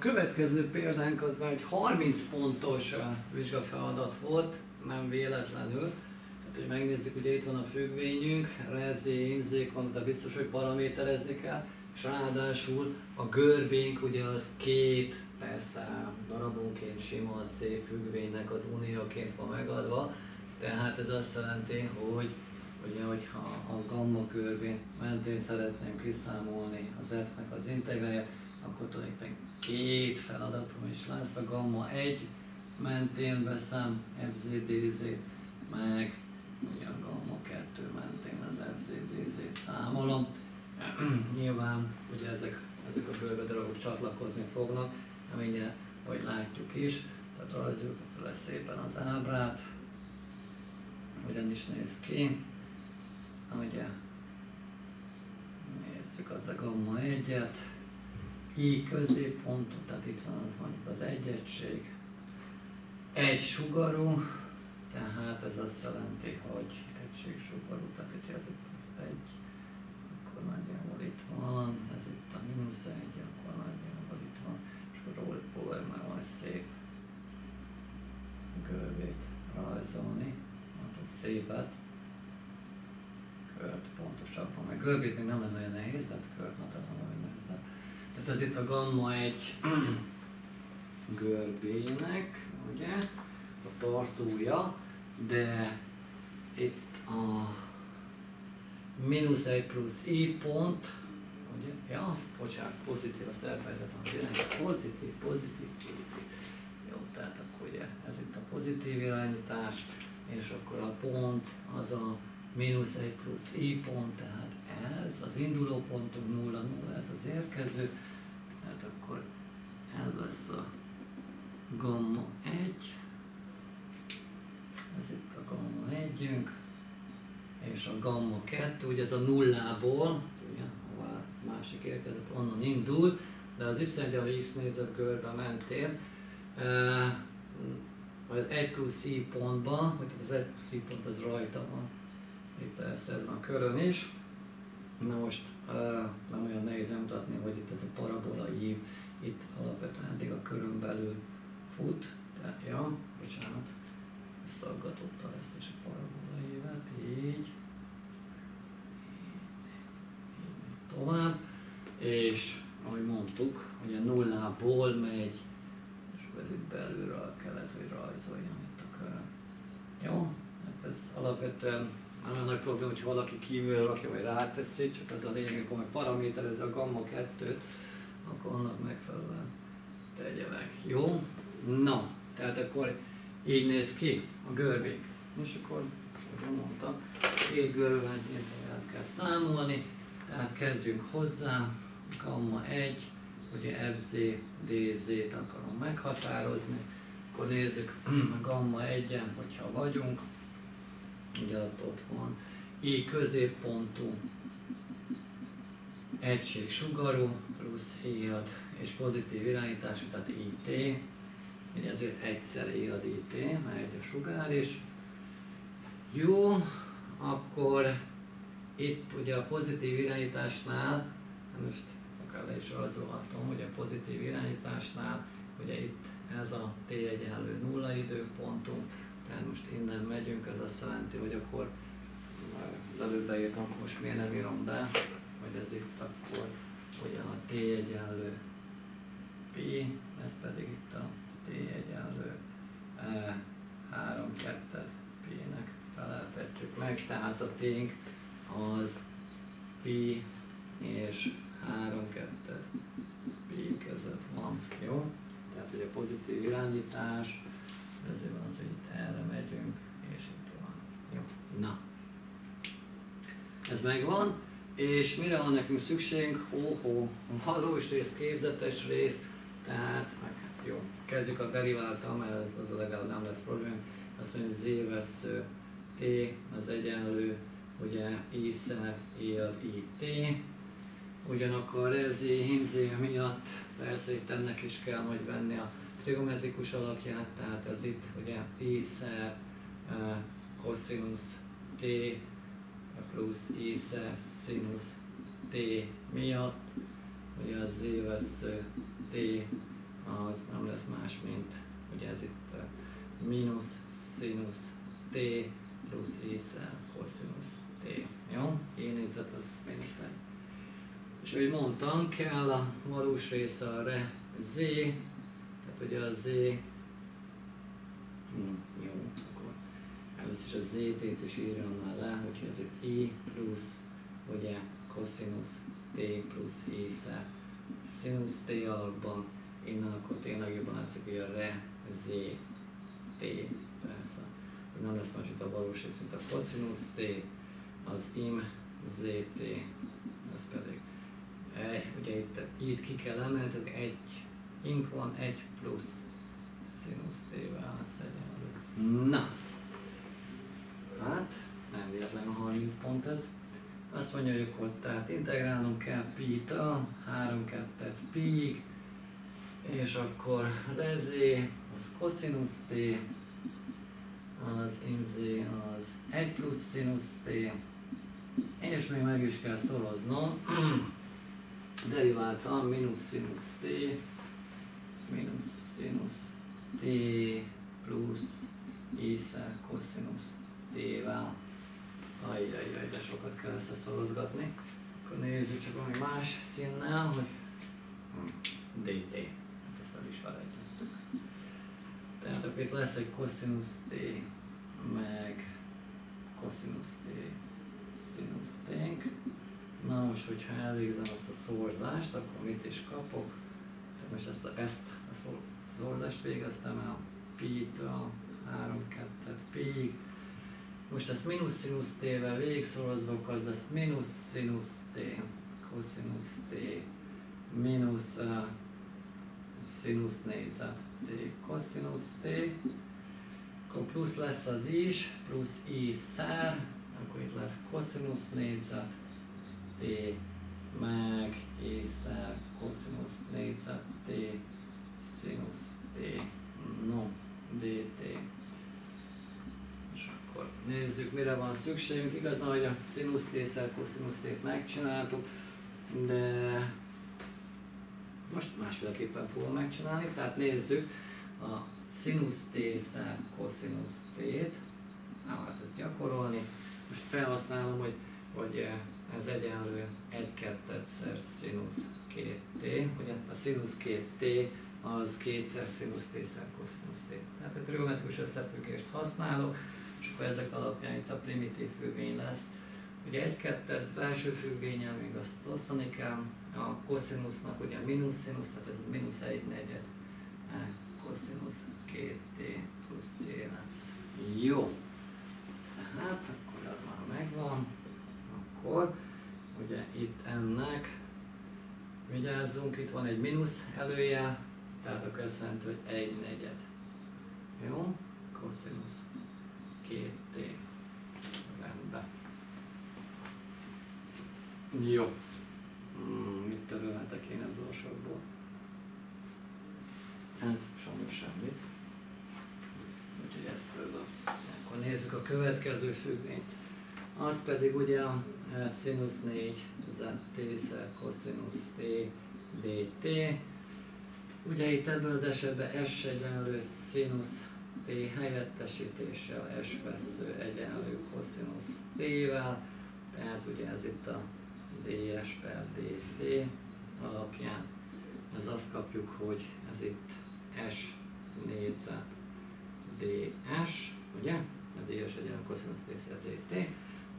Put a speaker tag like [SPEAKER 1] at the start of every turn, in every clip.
[SPEAKER 1] következő példánk az már egy 30 pontos vizsgafeladat volt, nem véletlenül. Tehát, hogy megnézzük, ugye itt van a függvényünk, rezé, imzék van, de biztos, hogy paraméterezni kell, és ráadásul a görbénk ugye az két, persze darabonként sima C függvénynek az unióként van megadva, tehát ez azt jelenti, hogy ugye, hogyha a gamma görbé mentén szeretném kiszámolni az f-nek az integrálját, akkor tulajdonképpen két feladatom is lesz. A gamma 1 mentén veszem FZ-DZ, meg ugye a gamma 2 mentén az FZ-DZ-t számolom. Nyilván ugye ezek a görbe darabok csatlakozni fognak, mindjárt, ahogy látjuk is. Tehát rajzoljuk fel szépen az ábrát. Hogyan is néz ki? Ugye nézzük az a gamma 1-et. I középpontot, tehát itt van az mondjuk az egy egység. Egy sugarú, tehát ez azt jelenti, hogy egység sugarú, tehát hogyha ez itt az egy, akkor nagyjából itt van, ez itt a mínusz egy, akkor nagyjából itt van, és akkor próbáljuk már majd szép görbét rajzolni, hát szépet, kört pontosabban, meg görbét még nem lenne olyan nehéz, de kört nem olyan nehezebb. Tehát ez itt a gamma 1 görbének, ugye, a tartója, de itt a mínusz 1 plusz i pont, ugye, ja, bocsánat, pozitív, azt elfelejtettem, pozitív. Jó, tehát akkor ugye ez itt a pozitív irányítás, és akkor a pont az a mínusz 1 plusz i pont, tehát ez az induló pontunk 0, 0, ez az érkező, tehát akkor ez lesz a gamma 1, ez itt a gamma 1-ünk, és a gamma 2, ugye ez a nullából, ugye, ahová másik érkezett, onnan indul, de az y x négyzetgörbe mentén az 1 plusz i pontban, vagy az 1 plusz i pont az rajta van, itt persze ez a körön is. Na most nem olyan nehéz mutatni, hogy itt ez a parabola ív, itt alapvetően eddig a körön belül fut, de ja, bocsánat, szaggatottal ezt is a parabola ívet, így tovább, és ahogy mondtuk, ugye nullából megy, és ez itt belülről kellett, hogy rajzoljam itt a körön. Jó? Hát ez alapvetően nem olyan nagy probléma, hogy valaki kívülről rakja, vagy ráteszi, csak ez a lényeg, amikor meg paraméterezi a gamma 2-t, akkor annak megfelelően tegye meg. Jó? Na, tehát akkor így néz ki a görbénk. És akkor, ahogy mondtam, két görbentén el kell számolni, tehát kezdjünk hozzá, gamma 1, ugye FZ, DZ-t akarom meghatározni, akkor nézzük a gamma 1-en, hogyha vagyunk, ugye ott van I középpontú, egység sugarú, plusz I-ad, és pozitív irányítású, tehát IT, ugye ezért egyszer I-ad IT, megy a sugár is. Jó, akkor itt ugye a pozitív irányításnál, most akár le is rajzolhatom, hogy a pozitív irányításnál, ugye itt ez a T egyenlő 0 időpontunk, tehát most innen megyünk, ez azt jelenti, hogy akkor az előbb beírtam, most miért nem írom be, hogy ez itt akkor, hogy a T egyenlő Pi, ez pedig itt a T egyenlő 3 2 Pi-nek feleltetjük meg, tehát a T-nk az Pi és 3 2 Pi között van, jó? Tehát ugye a pozitív irányítás, ezért van az, hogy itt erre megyünk, és itt van. Jó, na. Ez megvan, és mire van nekünk szükségünk? Valós rész, képzetes rész, tehát, meg, jó, kezdjük a deriváltal, mert az legalább nem lesz probléma. Azt mondja, hogy z vessző t az egyenlő, ugye i-szer i-ad it. Ugyanakkor ez hímzé miatt persze itt ennek is kell majd venni a trigonometrikus alakját, tehát ez itt ugye i-szer cosinus t plusz i-szer sinus t miatt, ugye a z vessző t az nem lesz más, mint ugye ez itt mínusz szinusz t plusz i-szer koszinusz t. Jó? I négyzet az mínusz 1. És ahogy mondtam, kell a valós része a re z, tehát ugye a z, jó, akkor először is a zt-t is írjam már le, hogy ez itt i plusz ugye koszinusz t plusz i-szer szinusz t alakban, innen akkor tényleg jobban látszik, hogy a re z t, persze, ez nem lesz más, mint a valós rész, mint a koszinusz t, az im zt, ez pedig ugye itt ki kell emelni, tehát egy ink van, 1 plusz szinusz t-vel lesz egyenlő. Na, hát nem véletlen a 30 pont ez. Azt mondja, hogy akkor tehát integrálnom kell pi-től 3-2 pi-ig, és akkor rezé az koszinusz t, az imz az 1 plusz szinusz t, és még meg is kell szoroznom deriváltan mínusz szinusz t plusz i-szer koszinusz t-vel. Ajjajjaj, de sokat kell összeszorozgatni. Akkor nézzük csak valami más színnel, hogy dt. Hát ezt el is felejtettük. Tehát akkor itt lesz egy koszinusz t, meg koszinusz t, szinusz t-nk. Na most, hogyha elvégzem ezt a szorzást, akkor mit is kapok? Most ezt a szorzást végeztem el pi-től 3-2 pi-ig. Most ezt mínusz szinusz t-vel végigszorozva, akkor az lesz mínusz szinusz t, koszinusz t, mínusz szinusz négyzet t, koszinusz t, akkor plusz lesz az is, plusz i-szer, akkor itt lesz koszinusz négyzet t, meg i-szer, koszinusz négyzet t, szinusz t, no, dt. Akkor nézzük, mire van szükségünk. Igaz, hogy a szinusz t-szer koszinusz t-t megcsináltuk, de most másféleképpen fogom megcsinálni. Tehát nézzük a szinusz t-szer koszinusz t-t. Hát ezt gyakorolni. Most felhasználom, hogy ez egyenlő 1/2-szer szinusz 2t. Ugye a szinusz 2t az 2-szer szinusz t-szer koszinusz t. Tehát egy trigonometrikus összefüggést használok, és akkor ezek alapján itt a primitív függvény lesz. Ugye 1/2 belső függvényen még azt osztani kell, a koszinusznak ugye mínusz szinusz, tehát ez mínusz 1/4 koszinusz 2t plusz c lesz. Jó, tehát akkor ez már megvan. Akkor ugye itt ennek, vigyázzunk, itt van egy mínusz előjel, tehát akkor azt jelenti, hogy 1/4. Jó, koszinusz 2t. Rendben. Jó. Mit törölhetek én ebből a sorból? Hát, sajnos semmit. Úgyhogy ezt például. Akkor nézzük a következő függvényt. Az pedig ugye a szinusz 4 t-szer koszinusz t dt. Ugye itt ebben az esetben s egyenlő szinusz t helyettesítéssel, s vesző egyenlő koszinusz t-vel, tehát ugye ez itt a ds per dt alapján, ez azt kapjuk, hogy ez itt s négyzet ds, ugye? A ds egyenlő koszinusz t-szer dt,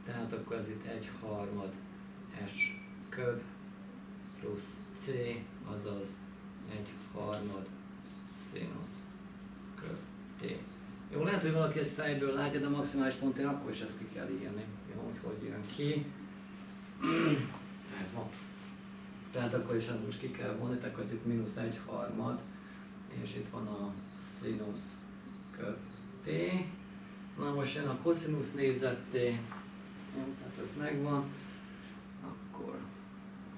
[SPEAKER 1] tehát akkor ez itt 1/3 s köb plusz c, azaz 1/3 szinusz köb t. Jó, lehet, hogy valaki ezt fejből látja, de maximális pontén akkor is ezt ki kell írni. Jó, hogy jön ki. Ez van. Tehát akkor is most ki kell vonni, tehát ez itt mínusz 1/3, és itt van a szinusz köb t. Na most jön a koszinusz négyzet t. Jó, tehát ez megvan. Akkor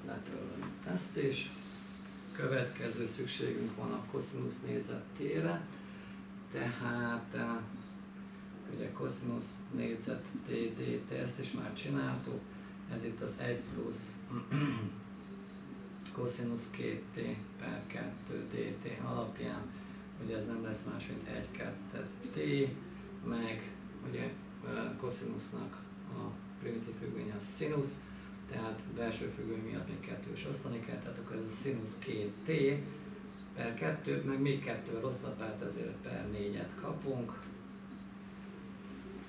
[SPEAKER 1] letörlöm ezt is. Következő szükségünk van a koszinusz négyzet t-re. Tehát ugye koszinusz négyzet t dt, ezt is már csináltuk. Ez itt az 1 plusz koszinusz 2t per 2 dt alap. ugye ez nem lesz más, mint 1, 2, t, meg ugye koszinusznak a primitív függvénye a színusz, tehát belső függvény miatt még 2-s osztani kell, tehát akkor ez a színusz 2t per 2, meg még 2 rosszabb, tehát ezért per 4-et kapunk.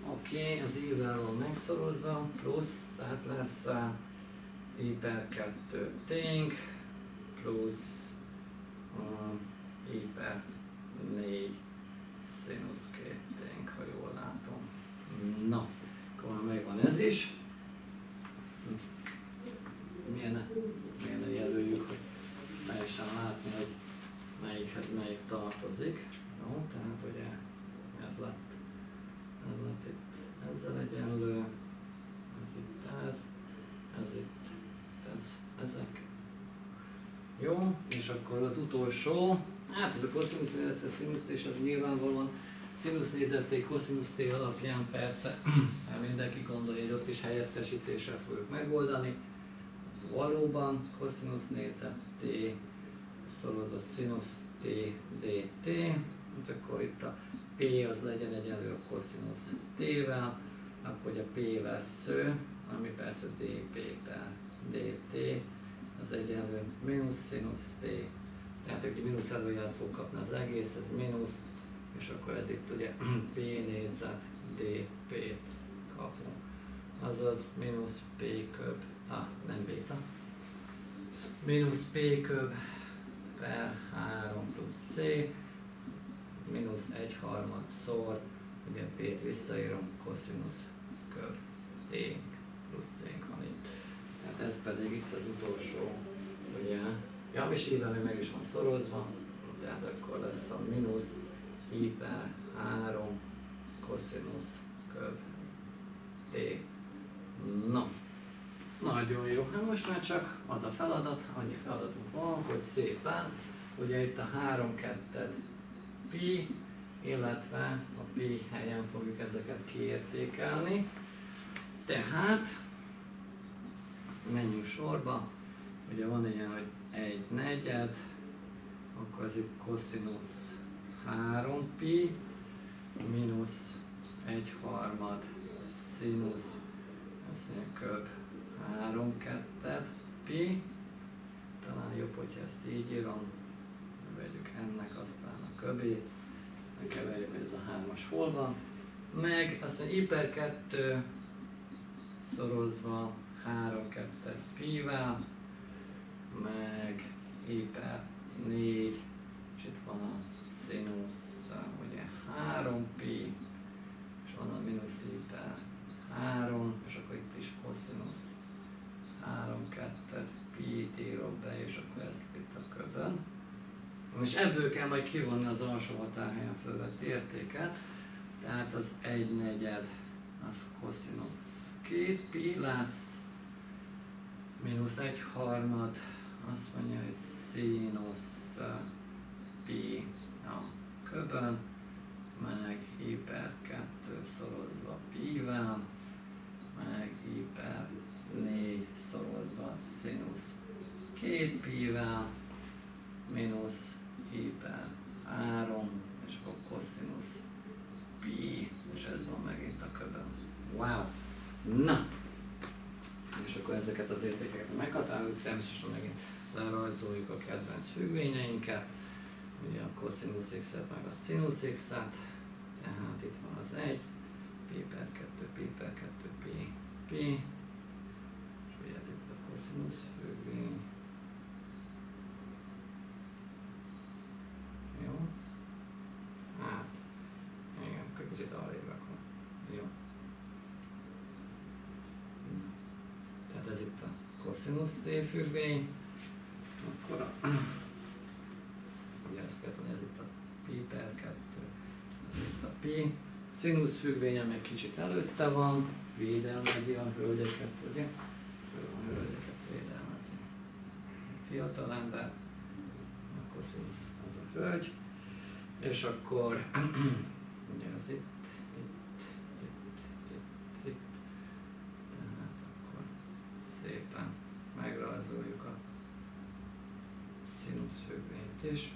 [SPEAKER 1] Oké, az i-vel van megszorozva, plusz, tehát lesz a i per 2 t-nk, plusz i per 4 színusz 2 t-nk, ha jól látom. Na, akkor már megvan ez is. Miért ne jelöljük, hogy lehessen látni, hogy melyikhez melyik tartozik. Jó, tehát ugye ez lett itt ezzel egyenlő, ez itt ez itt ezek. Jó, és akkor az utolsó, hát ez a koszinusz négyzet, színusz és az nyilvánvalóan színusz négyzet koszinusz t alapján persze, mindenki gondolja, hogy ott is helyettesítéssel fogjuk megoldani. Valóban koszinusz négyzet t szorozva színusz t dt, akkor itt a p az legyen egyenlő a koszinusz t-vel, akkor hogy a p vesző, ami persze dp per dt, az egyenlő mínusz színusz t, tehát egy mínusz előjelet fog kapni az egész, ez mínusz, és akkor ez itt ugye p négyzet dp-t kapunk, azaz mínusz p köb, nem béta, mínusz p köb per 3 plusz c, mínusz 1/3 szor, ugye p-t visszaírom, koszinusz köb t plusz c van itt. Tehát ez pedig itt az utolsó, ugye, ja, és így meg is van szorozva, tehát akkor lesz a mínusz i per 3 koszinusz köb t. Na, nagyon jó. Hát most már csak az a feladat, annyi feladatunk van, hogy szépen, ugye itt a 3 2 pi, illetve a pi helyen fogjuk ezeket kiértékelni. Tehát menjünk sorba, ugye van ilyen, hogy 1/4, akkor ez itt koszinusz 3 pi, mínusz 1/3 színusz, azt mondja köb 3 2 pi, talán jobb, hogyha ezt így írom, vegyük ennek aztán a köbét, megkeverjük, hogy ez a 3-as hol van, meg azt mondja i per 2 szorozva 3 2 pi-vel, meg i per 4, és itt van a színusz, ugye 3 pi, és van a mínusz i per 3, és akkor itt is koszinusz 3 2 pi-t írok be, és akkor ezt itt a köbön. És ebből kell majd kivonni az alsó határhelyen fölvett értéket, tehát az 1/4 az koszinusz 2 pi lesz, mínusz 1/3 azt mondja, hogy színusz pi a köbön, meg i per 2 szorozva pi-vel, meg i per 4 szorozva színusz 2 pi-vel, mínusz i per 3, és akkor koszinusz pi, és ez van megint a köbön. Wow! Na! És akkor ezeket az értékeket meghatároljuk, természetesen megint lerajzoljuk a kedvenc függvényeinket, ugye a koszinusz x-et meg a színusz x-et, tehát itt van az 1, pi per 2, pi per 2, pi, és ugye itt a koszinusz függvény. Jó? Hát, igen, kicsit arrébb rakom. Jó. Tehát ez itt a koszinusz t függvény, akkor ugye ezt kell tudni, ez itt a pi per 2, ez itt a pi. Színusz függvénye meg kicsit előtte van, védelmezi a hölgyeket, ugye? A hölgyeket védelmezi. Fiatal ember, a koszinusz az a hölgy, és akkor ugye ez itt, tehát akkor szépen megrajzoljuk a színusz függvényt is.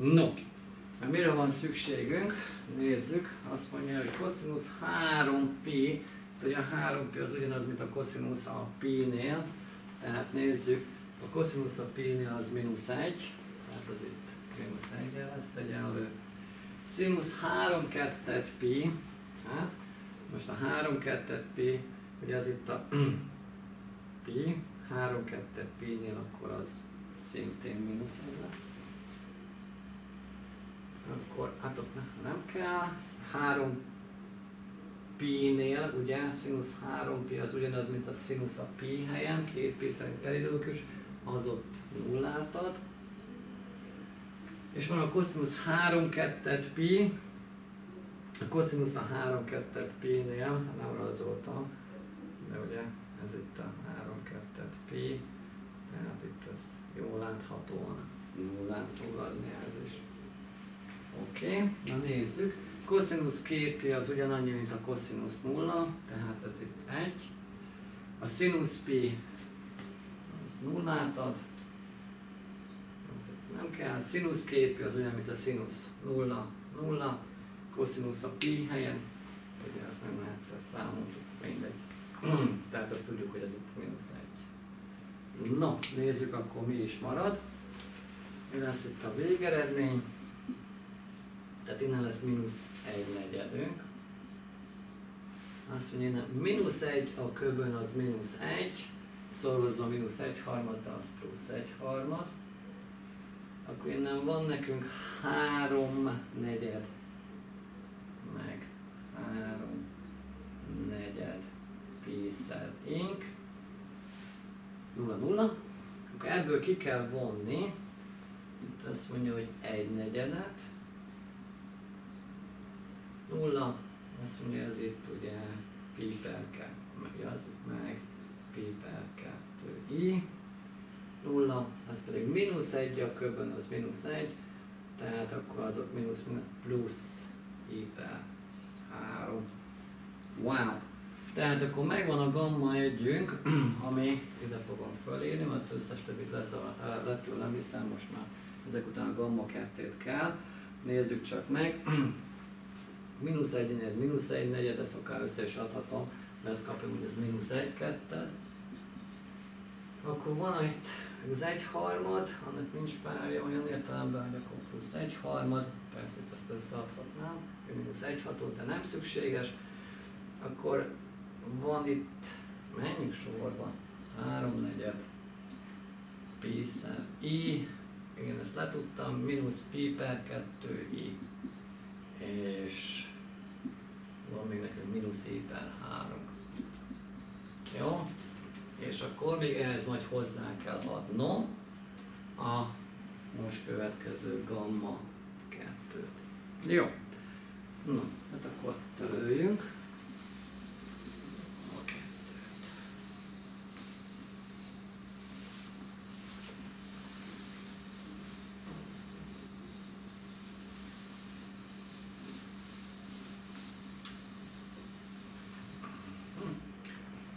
[SPEAKER 1] No, mert mire van szükségünk? Nézzük, azt mondja, hogy koszinusz 3pi, ugye a 3pi az ugyanaz, mint a koszinusz a pi-nél, tehát nézzük, a koszinusz a pi-nél az -1, tehát az itt -1 lesz egyenlő. Szinusz 3/2 pi, hát most a 3/2 pi, ugye ez itt a pi, 3/2 pi-nél akkor az szintén -1 lesz. Akkor hát ott nem kell, 3 pi-nél, ugye, szinusz 3 pi az ugyanaz, mint a szinusz a pi helyen, 2 pi szerint periódikus, az ott nullát ad. És van a koszinusz 3/2 pi, a koszinusz a 3/2 pi-nél, nem rajzoltam, de ugye ez itt a 3/2 pi, tehát itt ez jól láthatóan nullát fog adni ez is. Oké, na nézzük. Koszinusz 2pi az ugyanannyi, mint a koszinusz 0, tehát ez itt 1. A szinusz pi az nullát ad. Nem kell. Szinusz 2pi az olyan, mint a szinusz 0, 0. Koszinusz a pi helyen. Ugye azt nem egyszer számoltuk, mindegy. Tehát azt tudjuk, hogy ez itt -1. No, nézzük akkor mi is marad. Mi lesz itt a végeredmény? Tehát innen lesz -1/4. Azt mondja, innen -1 a köbön az -1, szorozva -1/3, az +1/3. Akkor innen van nekünk 3/4, meg 3/4 pi-szer ink, 0, 0. Akkor ebből ki kell vonni, itt azt mondja, hogy 1/4, 0, azt mondja, ez itt ugye pi/2, meg az itt meg pi/2i, 0, az pedig -1 a köbön, az -1, tehát akkor azok plusz i/3. Wow! Tehát akkor megvan a gamma együnk, ami ide fogom fölírni, mert összes többit lettől nem hiszem, most már ezek után a gamma 2-t kell. Nézzük csak meg. -1/4, -1/4, ezt akár össze is adhatom, de ezt kapjuk, hogy ez -1/2. Akkor van itt az 1/3, annak nincs párja olyan értelemben, hogy akkor +1/3, persze itt ezt összeadhatnám, hogy -1/6, de nem szükséges. Akkor van itt, menjünk sorba, 3/4 pi-szer i, igen, ezt letudtam, mínusz pi/2i, és van még nekünk -i/3. Jó? És akkor még ehhez majd hozzá kell adnom a most következő gamma 2-t. Jó. Na, hát akkor töröljünk a 2-t.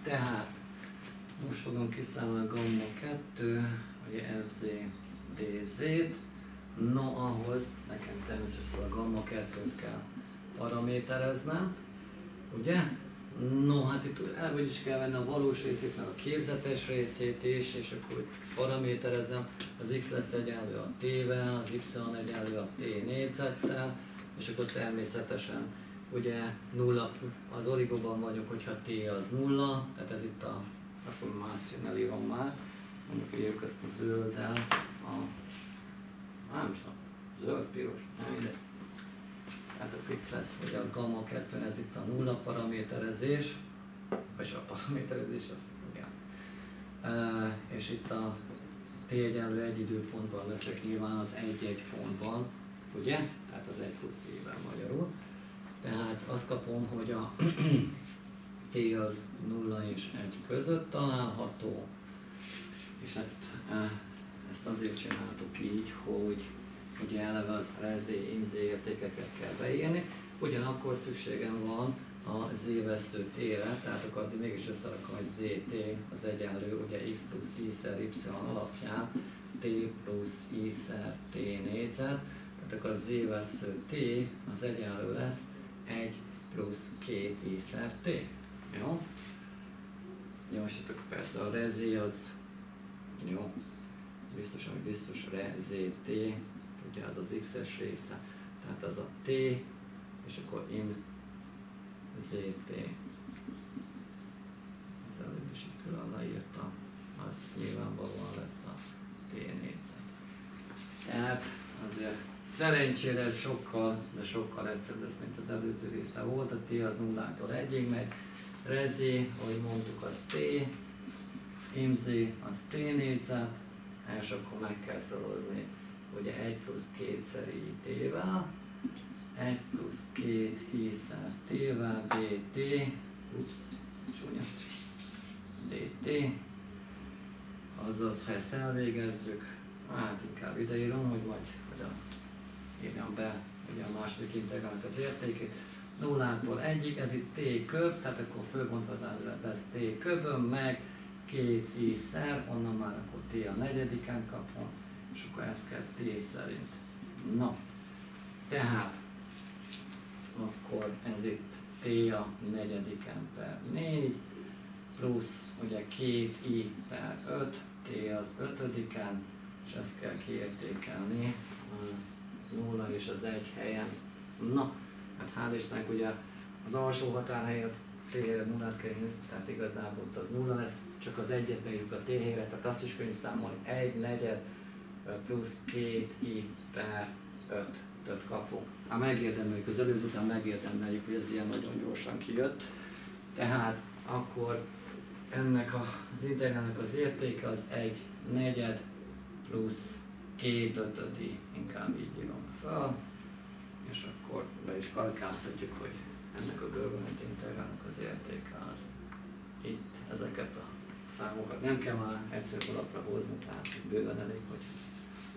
[SPEAKER 1] Tehát most fogom kiszámolni a gamma 2, ugye FZ DZ-t. No, ahhoz nekem természetesen a gamma 2-t kell paramétereznem, ugye? No, hát itt elő is kell venni a valós részét, meg a képzetes részét is, és akkor paraméterezem, az x lesz egyenlő a t-vel, az y egyenlő a t négyzettel, és akkor természetesen ugye nulla, az origóban vagyok, hogyha t az nulla, tehát ez itt a, akkor más jön, elírom már, mondjuk írjuk ezt a zölddel, nem is tudom, zöld, piros, nem mindegy. Tehát a fix lesz, hogy a gamma 2, ez itt a nulla paraméterezés, vagy a paraméterezés, azt igen. És itt a t egyenlő egy időpontban leszek nyilván az 1-1 pontban, ugye? Tehát az 1 plusz i-vel magyarul. Tehát azt kapom, hogy a t az 0 és 1 között található, és hát ezt azért csináltuk így, hogy ugye eleve az RZ, IMZ értékeket kell beírni, ugyanakkor szükségem van a z-vesző t-re, tehát akkor azért mégis összerakom, hogy zt az egyenlő, ugye x plusz y-szer y alapján t plusz y-szer t négyzet, Tehát akkor a z vesző t az egyenlő lesz 1 plusz 2i-szer t. Jó? Jó, és akkor persze a rezé az, jó, biztos, hogy biztos rezé-t, ugye az az x-es része, tehát az a t, és akkor in zt. Az előbb is így külön leírtam, az nyilvánvalóan lesz a t négyzet. Tehát azért szerencsére ez sokkal, de sokkal egyszerűbb lesz, mint az előző része volt, a t az 0-tól 1-ig megy, rezé, ahogy mondtuk, az t, imz az t négyzet, és akkor meg kell szorozni ugye 1 plusz 2-szer i-t-vel, 1 plusz 2 i-szer t-vel, dt, csúnya, dt, azaz, ha ezt elvégezzük, hát inkább ideírom, hogy majd írjam be ugye a második integrálnak az értékét, 0-tól 1-ig, ez itt t köb, tehát akkor fölbontva az áldozat lesz t köbön, meg 2 i-szer, onnan már akkor t a negyediken kapom, és akkor ezt kell t szerint. Na, tehát akkor ez itt t a negyediken per 4, plusz ugye 2i per 5, t az ötödiken, és ezt kell kiértékelni 0 és az 1 helyen. Na, hát hál' Istennek ugye az alsó határ helyett t-re 0-t kell írni, tehát igazából ott az 0 lesz, csak az egyet beírjuk a t-helyre, tehát azt is könnyű számolni, 1 negyed plusz 2i per 5-öt kapunk. Hát megérdemeljük, az előző után megérdemeljük, hogy ez ilyen nagyon gyorsan kijött. Tehát akkor ennek az integrálnak az értéke az 1 negyed plusz 2/5, inkább így írom fel, és akkor be is kalkulálhatjuk, hogy ennek a görbölt integrálnak az értéke az itt ezeket a számokat. Nem kell már egyszerű alapra hozni, tehát bőven elég, hogy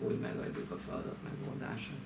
[SPEAKER 1] úgy megadjuk a feladat megoldását.